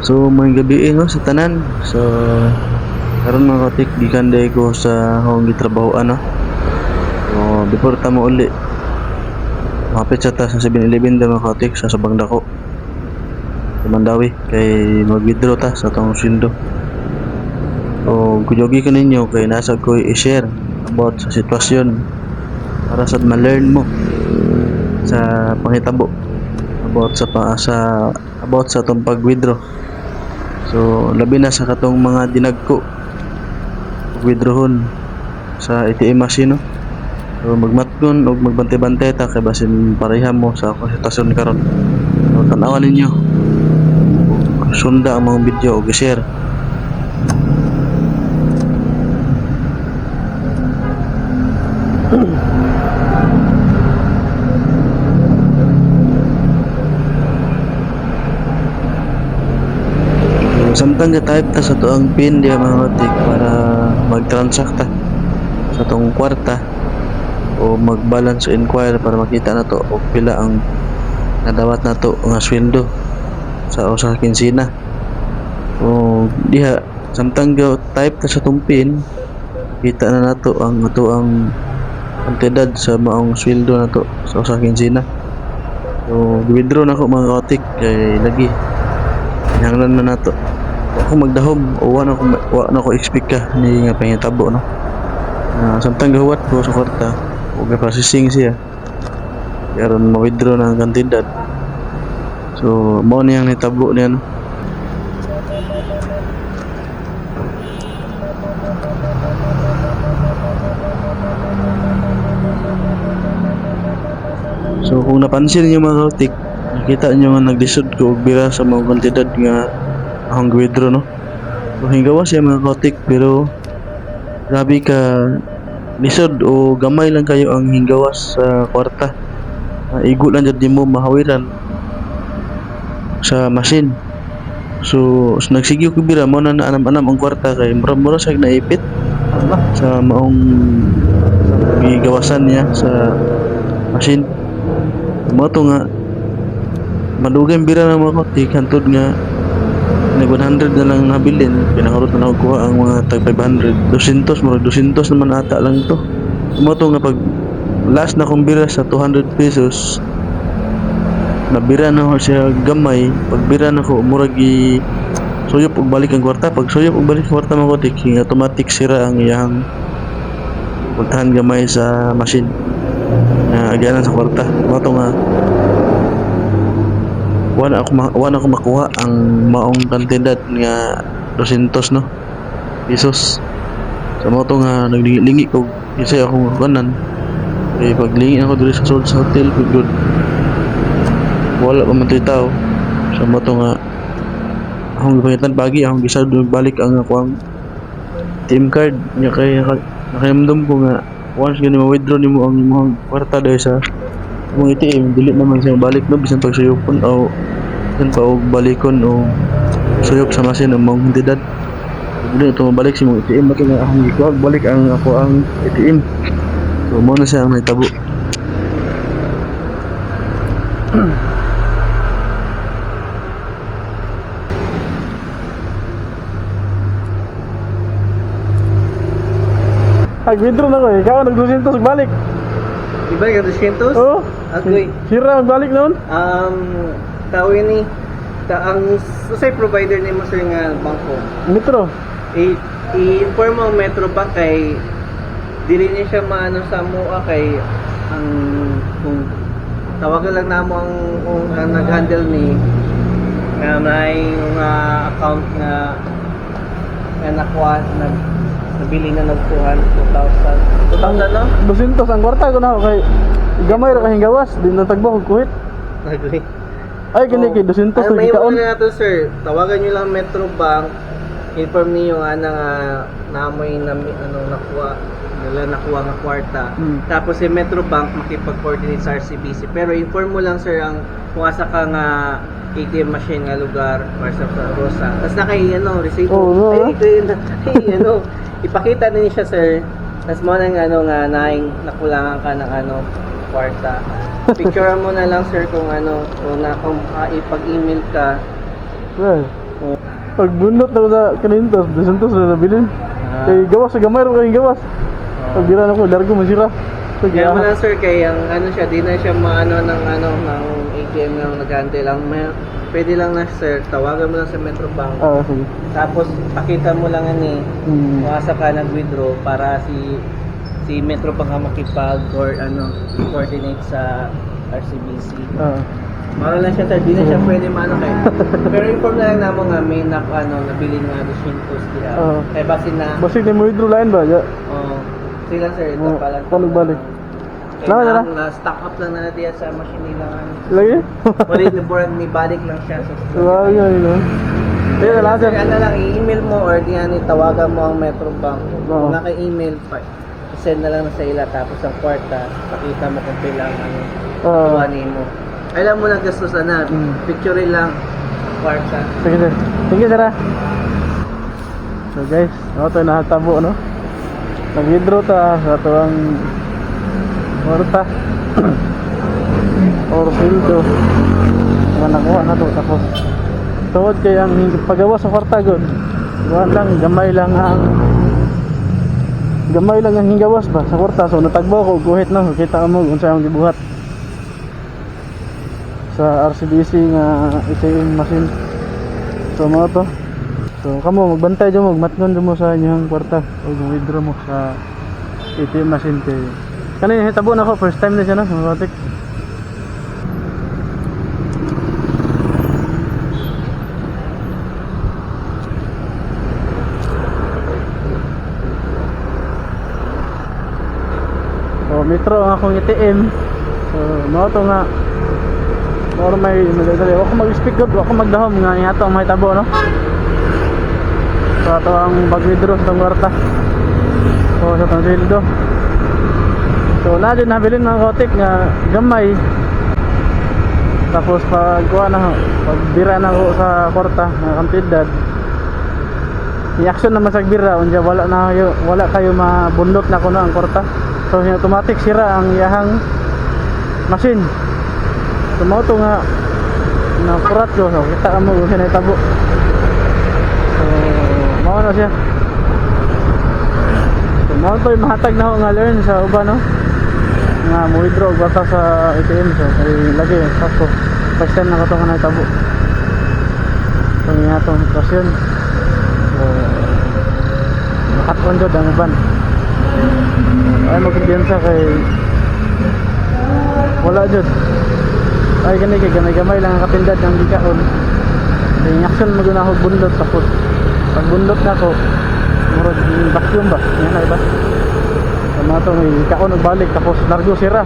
So may gabi no sa tanan. So karon mga katik gikan day ko sa akong gitrabahoan no. So before ta mo uli. Mapit sa ta sa 7-Eleven daw mga katik sa Sabang Dako. Sa Mandawi kay mag-withdraw ta sa tong sweldo. O kuyogi ko ninyo kay nasa ko i-share about sa sitwasyon para sa ma-learn mo sa pangitabo about sa tong pag-withdraw. So labi na sa katong mga dinagko withdrawon sa ATM machine no. So magmatgon og magbantay-bantay ta kay basin pareha mo sa akong sitwasyon karon. So tan-awan ninyo. Sunda ang mga video og i-share. Samtang ga-type ta sa tuang pin diya mga katik para mag-transact ta sa tong kwarta o mag-balance inquire para makita na to o pila ang nadawat na to nga sweldo sa usa ka kinsina. O diha samtang ga-type ta sa tong pin kita na nato ang ang kantidad sa maong sweldo na to sa usa ka kinsina. So withdraw na ko mga katik kay lagi hinanglan na nato. Ako magdahom o wa na ko expect ka ni nga pangitabo no. Samtang gahuwat ko sa kwarta o ga-processing siya karon ma-withdraw na ang kantidad. So mao niyang nitabo niya no. So kung napansin niyo mga kautik, nakita niyo nga naglisod ko og bira sa mga kantidad nga akong withdraw no. So hinggawas siya mga kautik pero grabe ka lisod o gamay lang kayo ang hinggawas sa kwarta. Igo lang jud nimo mahawiran sa machine. So nagsigyo ko bira mo na naanam-anam ang kwarta kay mura-mura sa naipit sa maong gigawasan niya sa machine. Mo to nga madugay bira na mga kautik hantod nga nag 100 na lang nabilin pinangarot na ako kuha ang mga tag 500 200 murag 200 naman ata lang to. Mo to nga pag last na kong bira sa 200 pesos nabira na ko siya gamay pag bira na ko murag suyop og balik ang kwarta pag suyop og balik ang kwarta mo ko tiking automatic sira ang iyang pagtahan gamay sa machine na agyanan sa kwarta. Mo to nga wala ako makuha ang maong kantidad nga 200 no pesos. Sa mo to nga naglingi ko isa akong kanan kay paglingi ako diri sa hotel good wala pa man tao. Sa mo to nga akong gipangitan pagi akong gisad balik ang akong team card nya kay nakayamdom ko nga once gani ma-withdraw nimo ang imong kwarta dahil sa mga ATM dili naman siya balik no bisan pag suyopon o bisan pa og balikon o suyop sa machine ang mga kantidad dili ito mabalik si mga ATM maki nga akong gikuha balik ang ako ang ATM. So mo na siya ang nahitabo. Nag-withdraw na ko eh. Ikaw nag-200 balik. Iba ka 200? Oo. Agoy. Sira magbalik noon. Tawin ni ang usay provider ni mo sir nga bangko. Metro. I-inform mo ang Metro Bank kay dili niya siya maano sa mua kay ang kung tawagan lang namo ang nag-handle ni nga may account nga nakuha nabili na nagkuhan 2,000 no? 200 ang kwarta ko na kay gamay ra kahing gawas din natagbo og kuhit. Agree. Ay kini kay 200 Ay, may gikaon. na to sir. Tawagan niyo lang Metro Bank. Inform niyo nga na namoy na nakuha nga kwarta. Tapos si Metro Bank makipag-coordinate sa RCBC. Pero inform mo lang sir ang kung asa ka nga ATM machine nga lugar or sa Rosa. Tapos receipt. Oo, Ay, ipakita din siya sir. Tapos mo nang nga nakulangan ka ng kwarta. Picture mo na lang sir kung kung ipag-email ka. Well, Oh. Pag bunot na ko sa kanintos, 200 na nabilin. Kay gawas sa gamay ro kay gawas. Pag bira na ko, largo masira. So, Kaya mo lang sir, kay ang ano siya, di na siya maano ng ATM ng nag-handle. Pwede lang na sir, tawagan mo lang sa Metrobank. Sige. Tapos pakita mo lang ani, Hmm. umasa ka nag-withdraw para si Metrobank ang makipag or coordinate sa RCBC. Mara lang siya sir, di na siya pwede maano kayo. Pero inform na lang namo nga may nabili nga 200 diha. Kay basin na Basig na mo withdraw line ba? Ya. sila sir, ito pala. Paano balik? Kaya Salamat, na stock up lang na diya sa machine nila. Lagi? Wala ni board ni balik lang siya sa Wow, yun, yun. Kaya na Sir, lang. ano lang, i-email mo or tawagan mo ang Metrobank. Oo. Kung naka-email, send na lang sa ila tapos ang kwarta, pakita mo kung kailangan tuwanin mo. Alam mo lang gastos na, picture lang kwarta. Sige, sir. Sige, sir, ah. So, guys, ito yung nakatabo, no? Nag-withdraw ta sa ito ang kwarta. Or pildo. Mga nakuha na ito. Tapos, tuwad kay ang pagawa sa kwarta, good. Gamay lang ang hingawas ba sa kwarta. So, natagbo ko, guhit na. Kita mo kung saan ang gibuhat. Sa RCBC nga ATM machine. So mo to. So kamo magbantay dyan mo, magmatngon dyan mo sa inyong kwarta o withdraw mo sa ATM machine kay kanina hitabo na ko, first time na siya na mga katik. So metro ang akong ATM. So mo to nga or may madali ako mag-speak good, ako magdahom nga ihato ang mahitabo, no? So ato ang mag-withdraw sa kwarta o sa itong sildo. So na din nabilin mga kotik nga gamay. Tapos pag bira na ko sa kwarta nga kantidad, i-action naman sa bira unya wala kayo mabundot na kuno ang kwarta. So automatic sira ang iyahang machine. So mo to nga nakurat ko, so kita mo kung saan itabo. So mao na siya. So mao to yung mahatag na ako nga learn sa uban, no? Nga mo withdraw basta sa ATM. So kay lagi sakto first time na ko to nga naitabo. So nga itong sitwasyon. So nakatron jud ang uban. Ay magkumpiyansa kay wala jud. Ay gani kay gamay-gamay lang ang kapindad ng gikaon. Yung action magunahog bundot tapos pag bundot na ko murag vacuum ba? Yan ay ba? Tama to may gikaon og balik tapos largo sira.